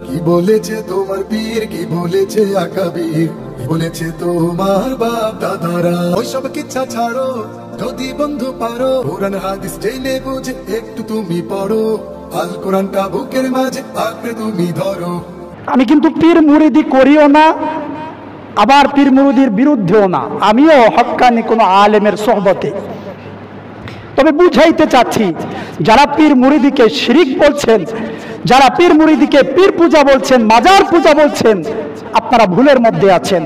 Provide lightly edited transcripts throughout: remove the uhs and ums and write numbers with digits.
কি বলেছে তোমার পীর, কি বলেছে আকাবির, কি বলেছে তোমার বাপ দাদারা। ওইসব কিচ্ছা ছাড়ো, যদি বন্ধু পারো কোরআন হাদিস জেনে বুঝে একটু তুমি পড়ো। আল কোরআনটা বুকের মাঝে আঁকড়ে তুমি ধরো। আমি কিন্তু পীর মুরিদি করিও না, আবার পীর মুরিদির বিরুদ্ধেও না। আমিও হক্কানি কোনো আলেমের সোহবতে। তবে বুঝাইতে চাচ্ছি, যারা পীর মুরিদিকে শিরিক বলছেন, যারা পীর মুরিদিকে পীর পূজা বলছেন, মাজার পূজা বলছেন, আপনারা ভুলের মধ্যে আছেন।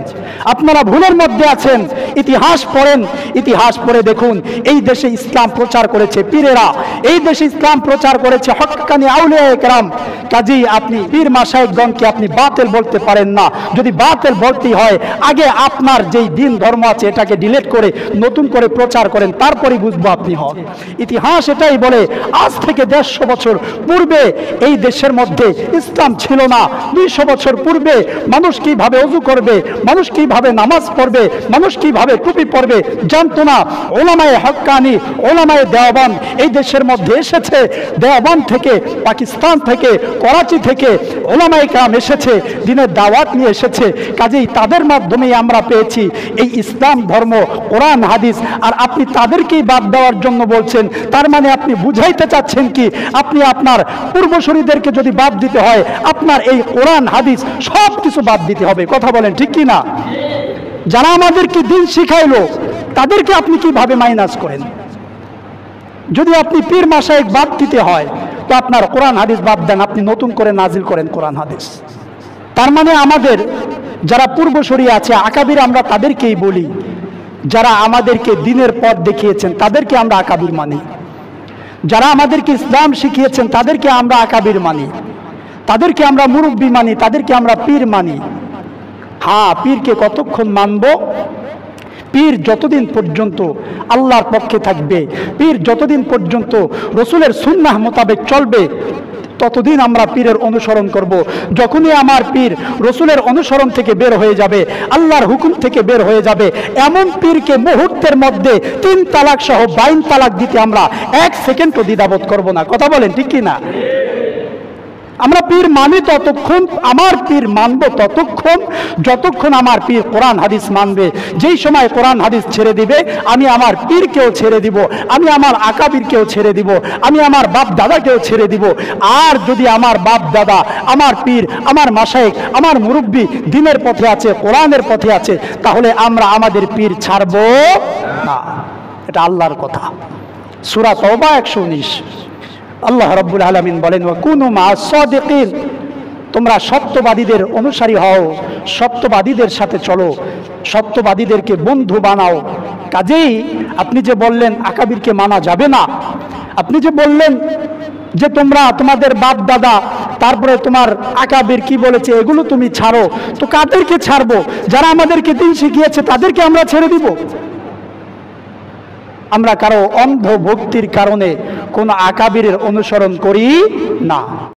আপনারা ভুলের মধ্যে আছেন। ইতিহাস পড়েন, ইতিহাস পড়ে দেখুন, এই দেশে ইসলাম প্রচার করেছে পীরেরা, এই দেশে ইসলাম প্রচার করেছে হক্কানি আউলিয়া একরাম। কাজী আপনি পীর মাশায়েখগণকে আপনি বাতিল বলতে পারেন না। যদি বাতিল বলতেই হয়, আগে আপনার যেই দিন ধর্ম আছে এটাকে ডিলিট করে নতুন করে প্রচার করেন, তারপরে বুঝবো আপনি হন। ইতিহাস এটাই বলে, আজ থেকে 150 বছর পূর্বে এই দেশের মধ্যে ইসলাম ছিল না। 200 বছর পূর্বে মানুষ কিভাবে ওযু করবে, মানুষ কিভাবে নামাজ পড়বে, মানুষ কিভাবে টুপি পরবে জানতো না। ওলামায়ে হক্কানি, ওলামায়ে দেওবন্দ এই দেশের মধ্যে এসেছে। দেওবন্দ থেকে, পাকিস্তান থেকে, করাচি থেকে ওলামায়ে কেরাম এসেছে, দিনের দাওয়াত নিয়ে এসেছে। কাজেই তাদের মাধ্যমেই আমরা পেয়েছি এই ইসলাম ধর্ম, কোরআন হাদিস। আর আপনি তাদেরকেই বাদ দেওয়ার জন্য বলছেন, তার মানে আপনি বুঝাইতে চাচ্ছেন কি, আপনি আপনার পূর্বসূরীদেরকে যদি বাদ দিতে হয়, আপনার এই কোরআন হাদিস সব কিছু বাদ দিতে হবে। কথা বলেন ঠিক কি না? যারা আমাদেরকে দিন শিখাইলো তাদেরকে আপনি কিভাবে মাইনাস করেন? যদি আপনি পীর মাশায়েখ বাদ দিতে হয়, তো আপনার কোরআন হাদিস বাদ দেন, আপনি নতুন করে নাজিল করেন কোরআন হাদিস। তার মানে আমাদের যারা পূর্বসূরি আছে আকাবির, আমরা তাদেরকেই বলি। যারা আমাদেরকে দিনের পথ দেখিয়েছেন তাদেরকে আমরা আকাবির মানি। যারা আমাদেরকে ইসলাম শিখিয়েছেন তাদেরকে আমরা আকাবির মানি, তাদেরকে আমরা মুরব্বি মানি, তাদেরকে আমরা পীর মানি। হ্যাঁ, পীরকে কতক্ষণ মানব? পীর যতদিন পর্যন্ত আল্লাহর পক্ষে থাকবে, পীর যতদিন পর্যন্ত রসুলের সুন্নাহ মোতাবেক চলবে, ততদিন আমরা পীরের অনুসরণ করব। যখনই আমার পীর রসুলের অনুসরণ থেকে বের হয়ে যাবে, আল্লাহর হুকুম থেকে বের হয়ে যাবে, এমন পীরকে মুহূর্তের মধ্যে 3 তালাক সহ 22 তালাক দিতে আমরা 1 সেকেন্ডও দ্বিধাবোধ করব না। কথা বলেন ঠিক কি না? আমরা পীর মানি ততক্ষণ, আমার পীর মানব ততক্ষণ যতক্ষণ আমার পীর কোরআন হাদিস মানবে। যেই সময় কোরআন হাদিস ছেড়ে দিবে, আমি আমার পীরকেও ছেড়ে দিব, আমি আমার আকাবিরকেও ছেড়ে দিব, আমি আমার বাপ দাদাকেও ছেড়ে দিব। আর যদি আমার বাপ দাদা, আমার পীর, আমার মাশায়েখ, আমার মুরব্বি দিনের পথে আছে, কোরআনের পথে আছে, তাহলে আমরা আমাদের পীর ছাড়ব না। এটা আল্লাহর কথা। সূরা তাওবা 119। আল্লাহ রাব্বুল আলামিন বলেন, ওয়া কুনু মা'আস সাদিকিন, তোমরা সত্যবাদীদের অনুসারী হও, সত্যবাদীদের সাথে চলো, সত্যবাদীদেরকে বন্ধু বানাও। কাজেই আপনি যে বললেন আকাবিরকে মানা যাবে না, আপনি যে বললেন যে তোমরা তোমাদের বাপ দাদা, তারপরে তোমার আকাবির কি বলেছে এগুলো তুমি ছাড়ো, তো কাদেরকে ছাড়বো? যারা আমাদেরকে দিন শিখিয়েছে তাদেরকে আমরা ছেড়ে দিব? আমরা কারো অন্ধ ভক্তির কারণে কোন আকাবিরের অনুসরণ করি না।